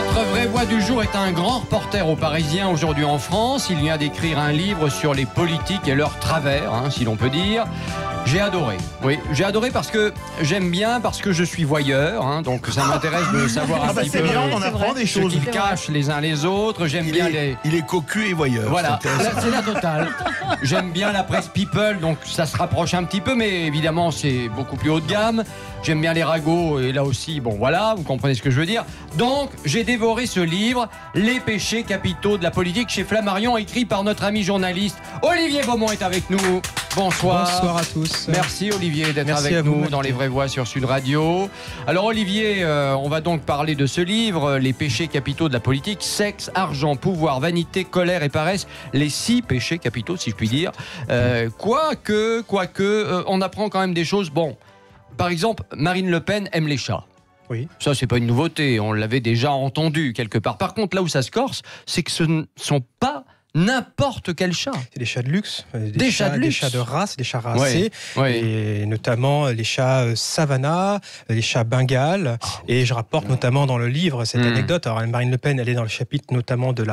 Notre vraie voix du jour est un grand reporter au Parisien aujourd'hui en France. Il vient d'écrire un livre sur les politiques et leurs travers, si l'on peut dire. J'ai adoré. Oui, j'ai adoré parce que j'aime bien, parce que je suis voyeur, donc ça m'intéresse de savoir un petit peu. C'est bien, on en apprend des choses. Ce qu'ils cachent les uns les autres. J'aime bien Il est cocu et voyeur. Voilà, c'est la totale. J'aime bien la presse people, donc ça se rapproche un petit peu, mais évidemment c'est beaucoup plus haut de gamme. J'aime bien les ragots, et là aussi, bon voilà, vous comprenez ce que je veux dire. Donc, j'ai dévoré ce livre, Les péchés capitaux de la politique, chez Flammarion, écrit par notre ami journaliste Olivier Beaumont est avec nous. Bonsoir. Bonsoir à tous. Merci Olivier d'être avec nous dans Les Vraies Voix sur Sud Radio. Alors Olivier, on va donc parler de ce livre, Les péchés capitaux de la politique, sexe, argent, pouvoir, vanité, colère et paresse, les 6 péchés capitaux si je puis dire. Quoique, on apprend quand même des choses, bon. Par exemple, Marine Le Pen aime les chats. Oui. Ça, c'est pas une nouveauté, on l'avait déjà entendu quelque part. Par contre, là où ça se corse, c'est que ce ne sont pas n'importe quel chat. C'est des chats de luxe, des chats de luxe. Des chats de race, des chats racés, ouais. Et notamment les chats Savannah, les chats Bengale. Et je rapporte notamment dans le livre cette anecdote. Alors Marine Le Pen, elle est dans le chapitre notamment de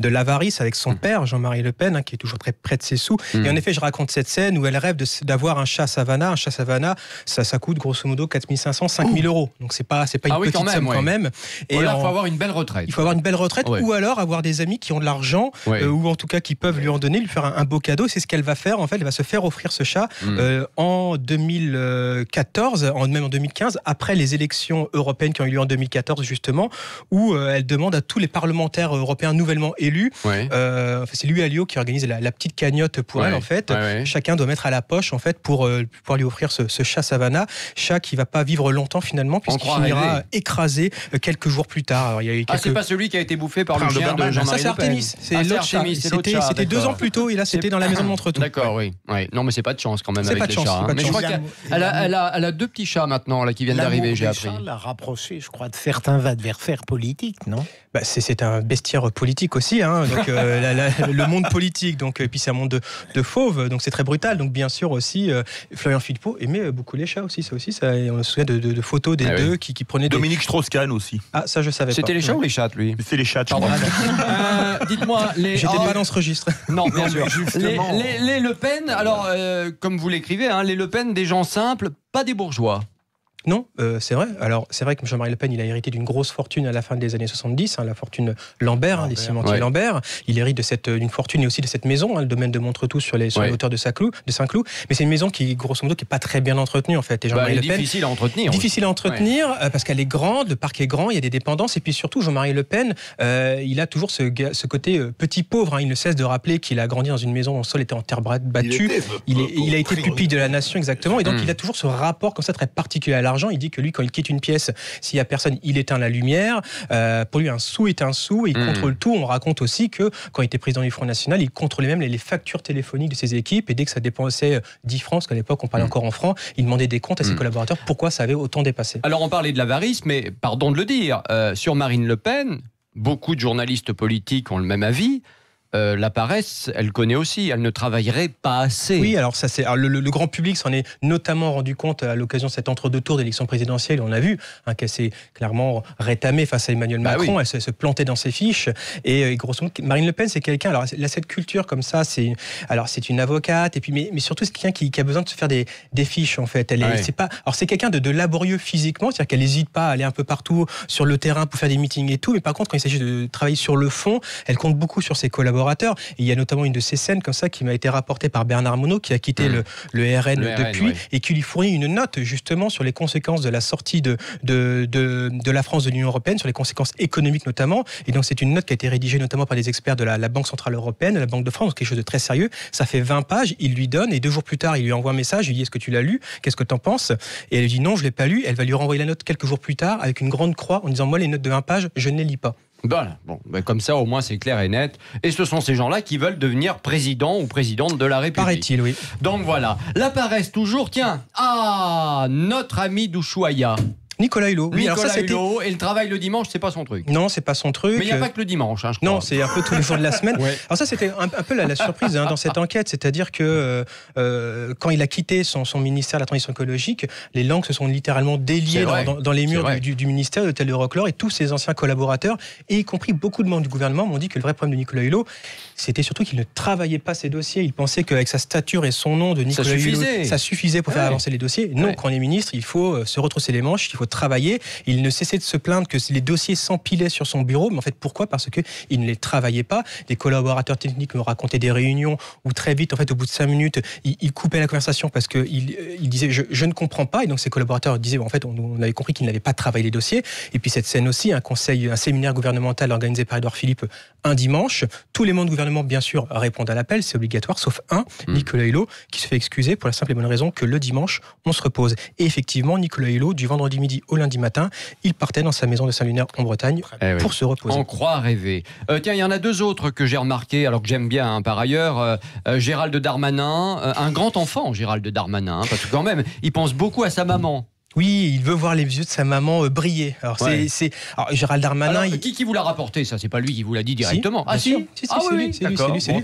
l'avarice avec son père, Jean-Marie Le Pen, qui est toujours très près de ses sous. Et en effet, je raconte cette scène où elle rêve d'avoir un chat Savannah. Un chat Savannah, ça coûte grosso modo 4 500, 5 000 euros. Donc c'est pas une petite somme quand même. Et il faut avoir une belle retraite. Il faut avoir une belle retraite, ou alors avoir des amis qui ont de l'argent, ou en tout cas qui peuvent lui en donner, lui faire un beau cadeau. C'est ce qu'elle va faire. En fait, elle va se faire offrir ce chat en 2014, même en 2015, après les élections européennes qui ont eu lieu en 2014 justement, où elle demande à tous les parlementaires européens nouvellement élus. C'est lui Alliot qui organise la petite cagnotte pour elle en fait. Chacun doit mettre à la poche en fait pour lui offrir ce chat Savannah, chat qui va pas vivre longtemps finalement puisqu'il finira écrasé quelques jours plus tard. Alors, c'est pas celui qui a été bouffé par le chien de Jean-Marie Le Pen. Ça c'est Artémis, c'est l'autre chat. C'était 2 ans plus tôt et là c'était dans la maison de Montretout. D'accord, oui. Non mais c'est pas de chance quand même avec les chats. Mais je crois qu'elle a 2 petits chats maintenant là qui viennent d'arriver, j'ai appris. L'amour des chats l'a rapproché, je crois, de certains adversaires politiques, non ? C'est un bestiaire politique aussi, donc le monde politique, donc et puis c'est un monde de fauves, donc c'est très brutal. Donc bien sûr aussi, Florian Philippot aimait beaucoup les chats aussi, ça on se souvient de photos des deux qui prenaient. Dominique Strauss-Kahn aussi. Ah ça je savais pas. C'était les chats ou les chattes lui ? C'est les chats. Dites-moi J'étais pas dans ce registre. Non, bien sûr. Les Le Pen, alors comme vous l'écrivez, les Le Pen, des gens simples, pas des bourgeois. Non, c'est vrai. Alors, c'est vrai que Jean-Marie Le Pen, il a hérité d'une grosse fortune à la fin des années 70, la fortune Lambert, des cimentiers Lambert. Il hérite d'une fortune et aussi de cette maison, le domaine de Montretout sur les hauteurs de Saint-Cloud. Mais c'est une maison qui, grosso modo, qui est pas très bien entretenue en fait. Et Jean-Marie Le Pen, difficile à entretenir. Difficile à entretenir parce qu'elle est grande, le parc est grand, il y a des dépendances et puis surtout Jean-Marie Le Pen, il a toujours ce côté petit pauvre. Il ne cesse de rappeler qu'il a grandi dans une maison dont le sol était en terre battue. Il a été pupille de la nation exactement et donc il a toujours ce rapport comme ça très particulier à l'argent. Il dit que lui, quand il quitte une pièce, s'il y a personne, il éteint la lumière. Pour lui, un sou est un sou. Et il contrôle tout. On raconte aussi que quand il était président du Front National, il contrôlait même les factures téléphoniques de ses équipes. Et dès que ça dépensait 10 francs, parce qu'à l'époque on parlait encore en francs, il demandait des comptes à ses collaborateurs. Pourquoi ça avait autant dépassé ? Alors on parlait de l'avarice, mais pardon de le dire, sur Marine Le Pen, beaucoup de journalistes politiques ont le même avis. La paresse, elle connaît aussi, elle ne travaillerait pas assez. Oui, alors ça c'est le grand public s'en est notamment rendu compte à l'occasion de cet entre-deux tours d'élection présidentielle. On a vu qu'elle s'est clairement rétamée face à Emmanuel Macron. Elle se plantait dans ses fiches. Et grosso modo, Marine Le Pen, c'est quelqu'un. Alors elle a cette culture comme ça. C'est une avocate. Et puis mais surtout c'est quelqu'un qui a besoin de se faire des fiches en fait. C'est quelqu'un de laborieux physiquement, c'est-à-dire qu'elle n'hésite pas à aller un peu partout sur le terrain pour faire des meetings et tout. Mais par contre, quand il s'agit de travailler sur le fond, elle compte beaucoup sur ses collaborateurs. Et il y a notamment une de ces scènes comme ça qui m'a été rapportée par Bernard Monod, qui a quitté le RN depuis, et qui lui fournit une note justement sur les conséquences de la sortie de la France de l'Union européenne, sur les conséquences économiques notamment. Et donc c'est une note qui a été rédigée notamment par des experts de la Banque Centrale Européenne, la Banque de France, quelque chose de très sérieux. Ça fait 20 pages, il lui donne, et 2 jours plus tard, il lui envoie un message, il lui dit: est-ce que tu l'as lu ? Qu'est-ce que tu en penses ? Et elle lui dit: non, je l'ai pas lu. Elle va lui renvoyer la note quelques jours plus tard avec une grande croix en disant: moi, les notes de 20 pages, je ne les lis pas. Voilà, comme ça au moins c'est clair et net. Et ce sont ces gens-là qui veulent devenir président ou présidente de la République. Paraît-il, oui. Donc voilà, la paresse toujours. Tiens, notre ami d'Ushuaïa. Nicolas Hulot. Oui, Nicolas Hulot, et le travail le dimanche, c'est pas son truc. Non, c'est pas son truc. Mais il n'y a pas que le dimanche, je crois. Non, c'est un peu tous les jours de la semaine. Ouais. Alors ça, c'était un peu la surprise dans cette enquête, c'est-à-dire que quand il a quitté son ministère de la transition écologique, les langues se sont littéralement déliées dans les murs du ministère de l'hôtel Euroclore, et tous ses anciens collaborateurs, et y compris beaucoup de membres du gouvernement, m'ont dit que le vrai problème de Nicolas Hulot, c'était surtout qu'il ne travaillait pas ses dossiers. Il pensait qu'avec sa stature et son nom de Nicolas Hulot, ça suffisait pour faire avancer les dossiers. Non, quand on est ministre, il faut se retrousser les manches, il faut travailler. Il ne cessait de se plaindre que les dossiers s'empilaient sur son bureau. Mais en fait, pourquoi ? Parce qu'il ne les travaillait pas. Des collaborateurs techniques me racontaient des réunions où très vite, en fait, au bout de 5 minutes, il coupait la conversation parce qu'il disait je ne comprends pas. Et donc ses collaborateurs disaient en fait, on avait compris qu'il n'avait pas travaillé les dossiers. Et puis cette scène aussi, un séminaire gouvernemental organisé par Édouard Philippe un dimanche. Tous les membres du gouvernement, bien sûr, répondent à l'appel, c'est obligatoire, sauf un, Nicolas Hulot, qui se fait excuser pour la simple et bonne raison que le dimanche, on se repose. Et effectivement, Nicolas Hulot, du vendredi midi au lundi matin, il partait dans sa maison de Saint-Lunaire en Bretagne pour se reposer. On croit rêver. Tiens, il y en a 2 autres que j'ai remarqués, alors que j'aime bien par ailleurs. Gérald Darmanin, un grand enfant, Gérald Darmanin, parce que quand même, il pense beaucoup à sa maman. Oui, il veut voir les yeux de sa maman briller. Alors, c'est Gérald Darmanin. Alors, qui vous l'a rapporté, ça? C'est pas lui qui vous l'a dit directement. Si, c'est lui.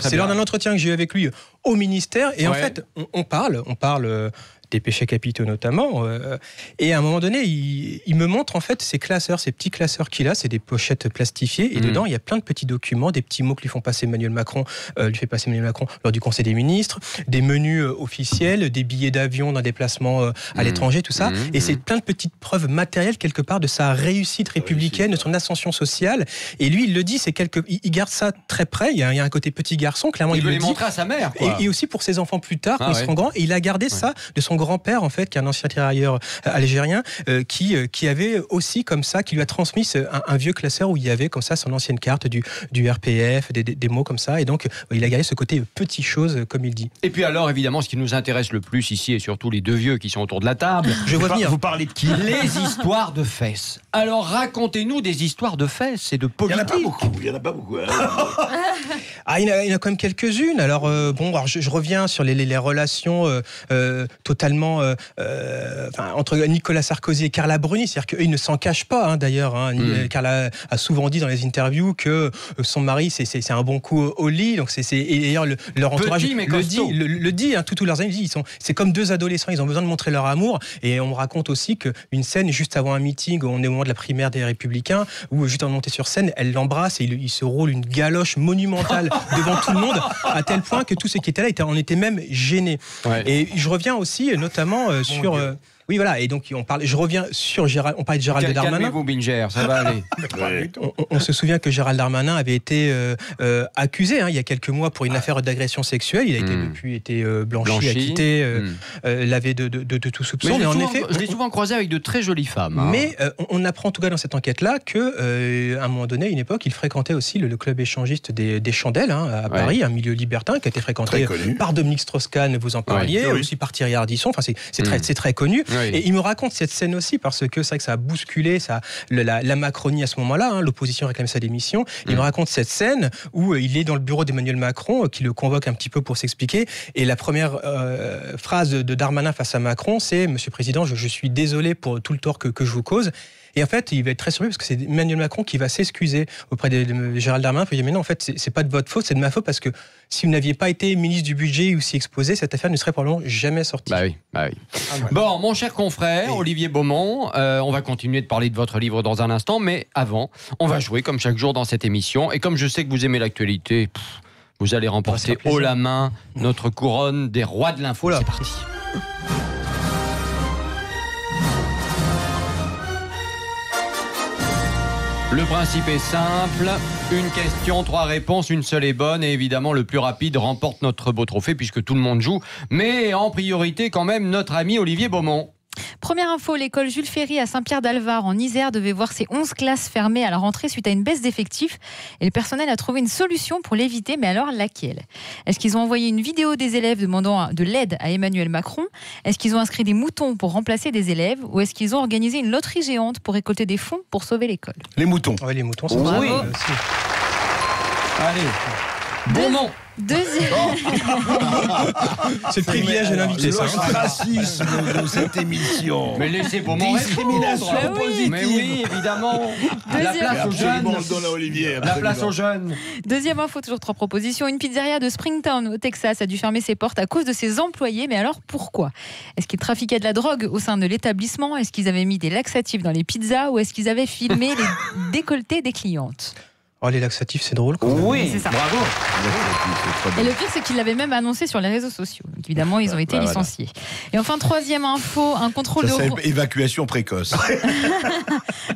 C'est lors d'un entretien que j'ai eu avec lui au ministère. Et en fait, on parle des péchés capitaux notamment. Et à un moment donné, il me montre en fait ces classeurs, ces petits classeurs qu'il a, c'est des pochettes plastifiées. Et dedans, il y a plein de petits documents, des petits mots que lui fait passer Emmanuel Macron lors du Conseil des ministres, des menus officiels, des billets d'avion d'un déplacement à l'étranger, tout ça. Et c'est plein de petites preuves matérielles quelque part de sa réussite républicaine, de son ascension sociale. Et lui, il le dit, il garde ça très près. Il y a un côté petit garçon, clairement. Il veut les montrer à sa mère. Et aussi pour ses enfants plus tard, quand ils seront grands. Et il a gardé ça de son grand-père, en fait, qui est un ancien tirailleur algérien, qui avait aussi comme ça, qui lui a transmis un vieux classeur où il y avait comme ça son ancienne carte du RPF, des mots comme ça. Et donc, il a gardé ce côté petite chose, comme il dit. Et puis alors, évidemment, ce qui nous intéresse le plus ici, et surtout les 2 vieux qui sont autour de la table. Vous parlez de qui? Les histoires de fesses. Alors, racontez-nous des histoires de fesses et de politique. Il n'y en a pas beaucoup. Il y en a quand même quelques-unes. Alors, je reviens sur les relations totalement entre Nicolas Sarkozy et Carla Bruni. C'est-à-dire qu'eux, ils ne s'en cachent pas, d'ailleurs. Carla a souvent dit dans les interviews que son mari, c'est un bon coup au lit. Donc et d'ailleurs, leur entourage le dit. Tous leurs amis, c'est comme 2 adolescents. Ils ont besoin de montrer leur amour. Et on me raconte aussi qu'une scène, juste avant un meeting, on est au moment de la primaire des Républicains, où juste avant de monter sur scène, elle l'embrasse et il se roule une galoche monumentale devant tout le monde, à tel point que tous ceux qui étaient là en étaient même gênés. Et je reviens aussi notamment sur... Oui, voilà, et donc je reviens sur Gérald, on parlait de Gérald Darmanin. Calmez-vous, Binger, ça va aller. On se souvient que Gérald Darmanin avait été accusé il y a quelques mois pour une affaire d'agression sexuelle. Il a depuis été blanchi, acquitté, lavé de tout soupçon. Mais en effet, je l'ai souvent croisé avec de très jolies femmes. Mais on apprend en tout cas dans cette enquête-là que, à un moment donné, à une époque, il fréquentait aussi le club échangiste des Chandelles à Paris, un milieu libertin qui a été fréquenté par Dominique Strauss-Kahn, vous en parliez, aussi par Thierry Ardisson. Enfin, c'est très connu. Et il me raconte cette scène aussi parce que c'est vrai que ça a bousculé la Macronie à ce moment-là. L'opposition réclame sa démission. Il me raconte cette scène où il est dans le bureau d'Emmanuel Macron, qui le convoque un petit peu pour s'expliquer. Et la première phrase de Darmanin face à Macron, c'est « Monsieur le Président, je suis désolé pour tout le tort que je vous cause ». Et en fait, il va être très surpris parce que c'est Emmanuel Macron qui va s'excuser auprès de Gérald Darmanin. Il va dire, mais non, en fait, c'est pas de votre faute, c'est de ma faute parce que si vous n'aviez pas été ministre du budget ou si exposé, cette affaire ne serait probablement jamais sortie. Bah oui. Bon, mon cher confrère, Olivier Beaumont, on va continuer de parler de votre livre dans un instant, mais avant, on va jouer comme chaque jour dans cette émission. Et comme je sais que vous aimez l'actualité, vous allez remporter haut la main notre couronne des rois de l'info. C'est parti. Le principe est simple, une question, 3 réponses, une seule est bonne et évidemment le plus rapide remporte notre beau trophée puisque tout le monde joue, mais en priorité quand même notre ami Olivier Beaumont. Première info, l'école Jules Ferry à Saint-Pierre-d'Alvar en Isère devait voir ses 11 classes fermées à la rentrée suite à une baisse d'effectifs. Et le personnel a trouvé une solution pour l'éviter, mais alors laquelle? Est-ce qu'ils ont envoyé une vidéo des élèves demandant de l'aide à Emmanuel Macron? Est-ce qu'ils ont inscrit des moutons pour remplacer des élèves? Ou est-ce qu'ils ont organisé une loterie géante pour récolter des fonds pour sauver l'école? Les moutons. Oui, les moutons sont Allez, Beaumont. C'est le privilège de l'invité, ça. Le racisme de cette émission. Mais laissez Beaumont Discrimination répondre. positive. Mais oui, évidemment. La Deuxième- place aux jeunes. On le donne à Olivier. La place aux jeunes. Deuxième info, toujours 3 propositions. Une pizzeria de Springtown au Texas a dû fermer ses portes à cause de ses employés. Mais alors pourquoi ? Est-ce qu'ils trafiquaient de la drogue au sein de l'établissement ? Est-ce qu'ils avaient mis des laxatifs dans les pizzas ? Ou est-ce qu'ils avaient filmé les décolletés des clientes ? Oh, les laxatifs, c'est drôle. Oui, C'est ça. bravo. Et le pire, c'est qu'ils l'avaient même annoncé sur les réseaux sociaux. Donc évidemment, ils ont été licenciés. Et enfin, troisième info, un contrôle Ça de s'appelle évacuation précoce.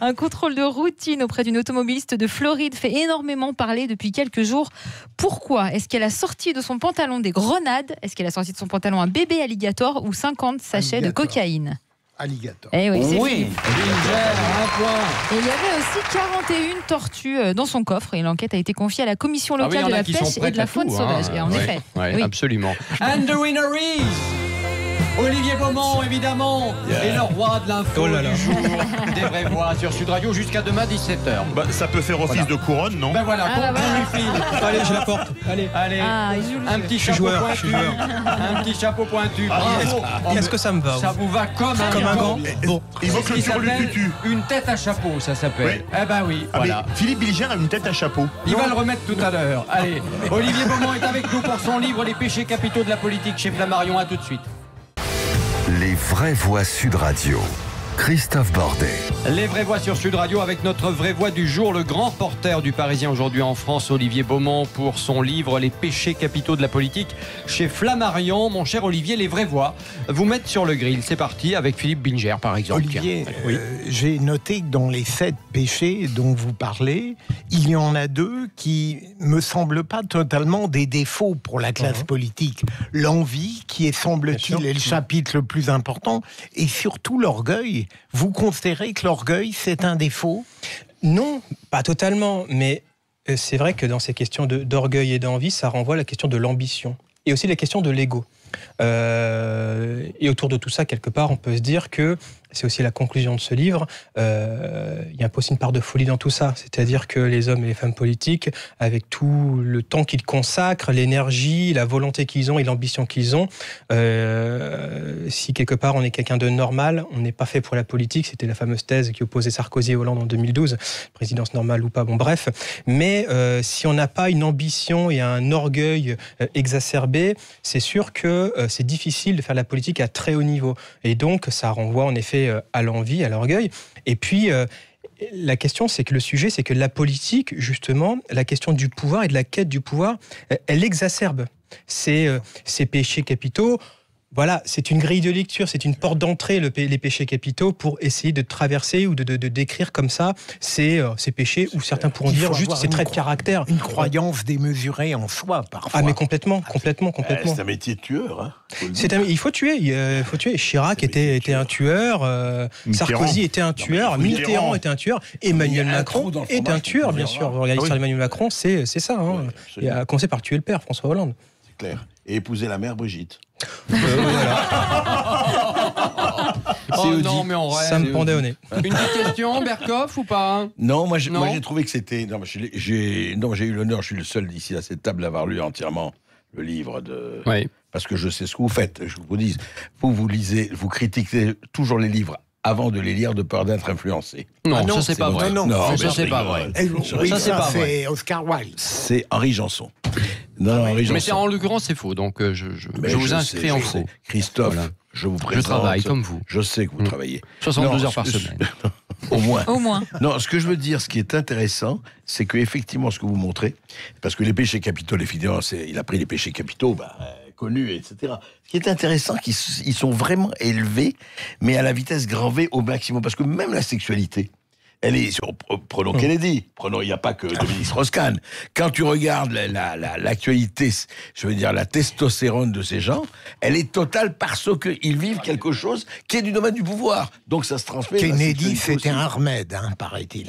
Un contrôle de routine auprès d'une automobiliste de Floride fait énormément parler depuis quelques jours. Pourquoi ? Est-ce qu'elle a sorti de son pantalon des grenades ? Est-ce qu'elle a sorti de son pantalon un bébé alligator ou 50 sachets de Alligator. cocaïne ? Alligator. Eh oui, c'est Oui, fini. Binger, un point. Et il y avait aussi 41 tortues dans son coffre et l'enquête a été confiée à la commission Ah oui, locale il y en de a la qui pêche sont et de la prêtes à faune tout, sauvage. hein. Et en Ouais, effet, ouais, oui. absolument. And the winner is Olivier Beaumont, évidemment, et le roi de l'info Oh là là. du jour des vraies voix sur Sud Radio jusqu'à demain 17h. Bah, ça peut faire office de couronne, non? Ben voilà, Ah, bah voilà. on lui file. Allez, je la porte. Allez. Allez, Ah, il joue le un jeu. petit suis chapeau joueur, pointu. je suis joueur. Un petit chapeau pointu. Bravo. Est-ce que ça me va? Ça vous va comme un gant? Bon. Il C'est faut ce que qui le sur le s'appelle tutu. une tête à chapeau, ça s'appelle. Oui. Eh ben oui, Ah, voilà. mais Philippe Bilger a une tête à chapeau. Il va le remettre tout à l'heure. Allez, Olivier Beaumont est avec nous pour son livre Les péchés capitaux de la politique chez Flammarion. À tout de suite. Les vraies voix Sud Radio. Christophe Bordet. Les vraies voix sur Sud Radio avec notre vraie voix du jour, le grand reporter du Parisien aujourd'hui en France, Olivier Beaumont, pour son livre Les péchés capitaux de la politique chez Flammarion. Mon cher Olivier, les vraies voix vous mettent sur le grill. C'est parti avec Philippe Bilger par exemple. Olivier, Tiens. Oui. j'ai noté que dans les 7 péchés dont vous parlez, il y en a 2 qui me semblent pas totalement des défauts pour la classe politique. L'envie, qui est, semble-t-il, est le chapitre le plus important, et surtout l'orgueil. Vous considérez que l'orgueil, c'est un défaut ? Non, pas totalement, mais c'est vrai que dans ces questions d'orgueil et d'envie, ça renvoie à la question de l'ambition et aussi la question de l'ego. Et autour de tout ça, quelque part, on peut se dire que c'est aussi la conclusion de ce livre. Il y a aussi une part de folie dans tout ça. C'est-à-dire que les hommes et les femmes politiques, avec tout le temps qu'ils consacrent, l'énergie, la volonté qu'ils ont et l'ambition qu'ils ont, si quelque part on est quelqu'un de normal, on n'est pas fait pour la politique. C'était la fameuse thèse qui opposait Sarkozy et Hollande en 2012, présidence normale ou pas, bon bref. Mais si on n'a pas une ambition et un orgueil exacerbé, c'est sûr que c'est difficile de faire la politique à très haut niveau. Et donc ça renvoie en effet à l'envie, à l'orgueil. Et puis, la question, c'est que le sujet, c'est que la politique, justement, la question du pouvoir et de la quête du pouvoir, elle exacerbe ces péchés capitaux. Voilà, c'est une grille de lecture, c'est une porte d'entrée, les péchés capitaux, pour essayer de traverser ou de décrire comme ça ces péchés, où certains pourront Il dire faut juste avoir ces traits de caractère. Une croyance démesurée en soi, parfois. Ah, mais complètement. C'est un métier de tueur. Hein, Il faut tuer. Chirac était un tueur. Sarkozy était un tueur. Mitterrand était un tueur. Emmanuel Macron est un tueur, bien sûr. Vous regardez l'histoire d'Emmanuel Macron, c'est ça. Hein. Il a commencé par tuer le père, François Hollande. C'est clair. Et épouser la mère Brigitte. Oh non, mais on rêve. Ça me pendait au nez. Une petite question, Berkoff ou pas? Non, moi j'ai Non. trouvé que c'était. Non, j'ai eu l'honneur, je suis le seul ici à cette table d'avoir lu entièrement le livre de. Oui. Parce que je sais ce que vous faites. Je vous dis, vous lisez, vous critiquez toujours les livres avant de les lire de peur d'être influencé. Non, Ah non, ça c'est pas vrai. non, Non, ça mais c'est je pas rigole. vrai. Oui, Ça, c'est pas vrai. c'est Oscar Wilde. C'est Henri Janson. Non, Henri Janson. Mais c'est en l'occurrence c'est faux, donc je Mais vous sais, inscris je en sais. faux. Christophe, Voilà. je vous présente. Je travaille comme vous. Je sais que vous travaillez. 72 Non, heures par ce que- semaine. Au moins. Au moins. Non, ce que je veux dire, ce qui est intéressant, c'est que effectivement, ce que vous montrez, parce que les péchés capitaux, évidemment, il a pris les péchés capitaux, connus, etc. Ce qui est intéressant, ils sont vraiment élevés, mais à la vitesse grand V au maximum, parce que même la sexualité, elle est prenons Kennedy, il n'y a pas que Dominique Strauss-Kahn. Quand tu regardes l'actualité, je veux dire la testostérone de ces gens, elle est totale parce qu'ils vivent quelque chose qui est du domaine du pouvoir. Donc ça se transmet. Kennedy, c'était un remède, hein, paraît-il.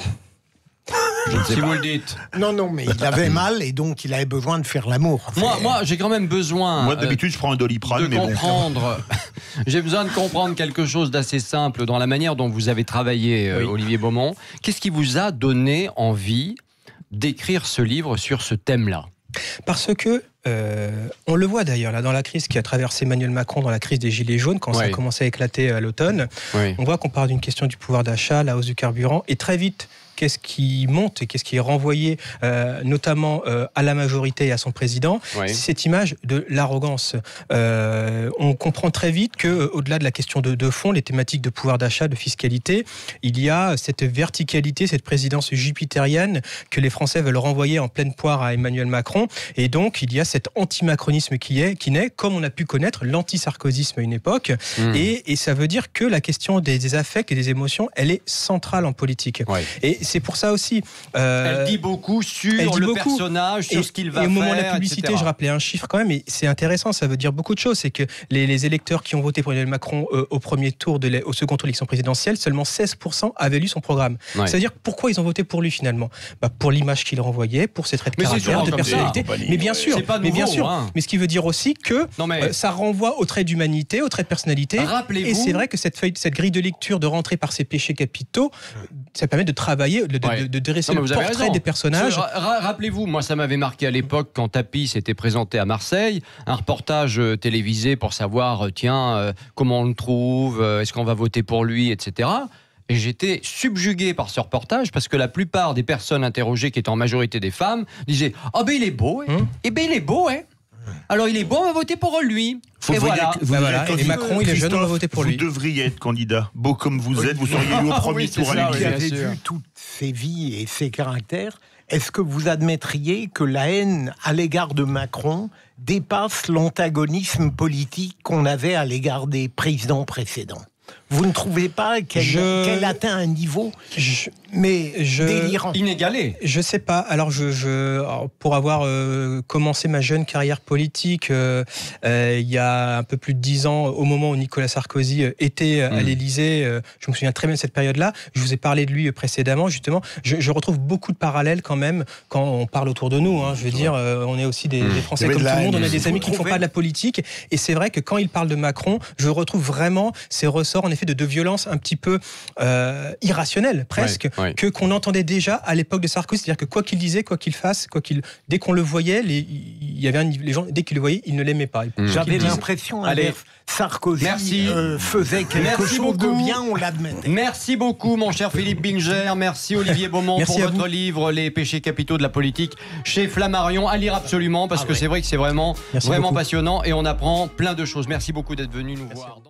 Je ne sais Si pas. vous le dites. Non, mais il avait mal et donc il avait besoin de faire l'amour. Moi, j'ai quand même besoin Moi, d'habitude, je prends un Doliprane, de mais bon. comprendre. J'ai besoin de comprendre quelque chose d'assez simple dans la manière dont vous avez travaillé, Olivier Beaumont. Qu'est-ce qui vous a donné envie d'écrire ce livre sur ce thème-là? Parce que On le voit d'ailleurs là dans la crise qui a traversé Emmanuel Macron, dans la crise des Gilets jaunes, quand ça a commencé à éclater à l'automne. On voit qu'on parle d'une question du pouvoir d'achat, la hausse du carburant, et très vite, qu'est-ce qui monte et qu'est-ce qui est renvoyé notamment à la majorité et à son président, c'est cette image de l'arrogance. On comprend très vite qu'au-delà de la question de fond, les thématiques de pouvoir d'achat, de fiscalité, il y a cette verticalité, cette présidence jupitérienne que les Français veulent renvoyer en pleine poire à Emmanuel Macron. Et donc, il y a cet anti-macronisme qui naît, comme on a pu connaître l'anti-sarkozysme à une époque. Et ça veut dire que la question des affects et des émotions, elle est centrale en politique. Et c'est pour ça aussi. Elle dit beaucoup sur le personnage, sur ce qu'il va faire. Et au moment de la publicité, etc. je rappelais un chiffre quand même, et c'est intéressant, ça veut dire beaucoup de choses. C'est que les électeurs qui ont voté pour Emmanuel Macron au premier tour, au second tour de l'élection présidentielle, seulement 16% avaient lu son programme. C'est-à-dire pourquoi ils ont voté pour lui finalement ? Pour l'image qu'il renvoyait, pour ses traits de caractère, de personnalité. Mais bien sûr, mais ce qui veut dire aussi que ça renvoie aux traits d'humanité, aux traits de personnalité. Et c'est vrai que cette grille de lecture de rentrer par ses péchés capitaux, ça permet de travailler, de dresser le portrait des personnages. Rappelez-vous, moi ça m'avait marqué à l'époque quand Tapi s'était présenté à Marseille, un reportage télévisé pour savoir comment on le trouve, est-ce qu'on va voter pour lui, etc. Et j'étais subjugué par ce reportage parce que la plupart des personnes interrogées, qui étaient en majorité des femmes, disaient « Ah ben il est beau, eh ben il est beau, hein. Alors il est beau, on va voter pour lui. » Et Macron, il est jeune, on va voter pour lui. Vous devriez être candidat. Beau comme vous êtes, vous seriez élu au premier tour à l'Élysée. Vous avez vu toutes ses vies et ses caractères. Est-ce que vous admettriez que la haine à l'égard de Macron dépasse l'antagonisme politique qu'on avait à l'égard des présidents précédents ? Vous ne trouvez pas qu'elle atteint un niveau délirant, inégalé? Je sais pas. Alors, pour avoir commencé ma jeune carrière politique il y a un peu plus de 10 ans, au moment où Nicolas Sarkozy était à l'Élysée, je me souviens très bien de cette période-là. Je vous ai parlé de lui précédemment, justement. Je retrouve beaucoup de parallèles quand même quand on parle autour de nous. Je veux dire, on est aussi des Français comme tout le monde. On a des amis qui ne font pas de la politique. Et c'est vrai que quand il parle de Macron, je retrouve vraiment ces ressorts, en effet, de violence un petit peu irrationnelle, presque, qu'on entendait déjà à l'époque de Sarkozy. C'est-à-dire que quoi qu'il disait, quoi qu'il fasse, dès qu'on le voyait, les gens, dès qu'ils le voyaient, ils ne l'aimaient pas. J'avais l'impression que Sarkozy faisait quelque chose de bien, on l'admettait. Merci beaucoup, mon cher Philippe Bilger. Merci Olivier Beaumont pour votre livre Les péchés capitaux de la politique chez Flammarion. À lire absolument, parce que c'est vrai que c'est vraiment passionnant et on apprend plein de choses. Merci beaucoup d'être venu nous voir.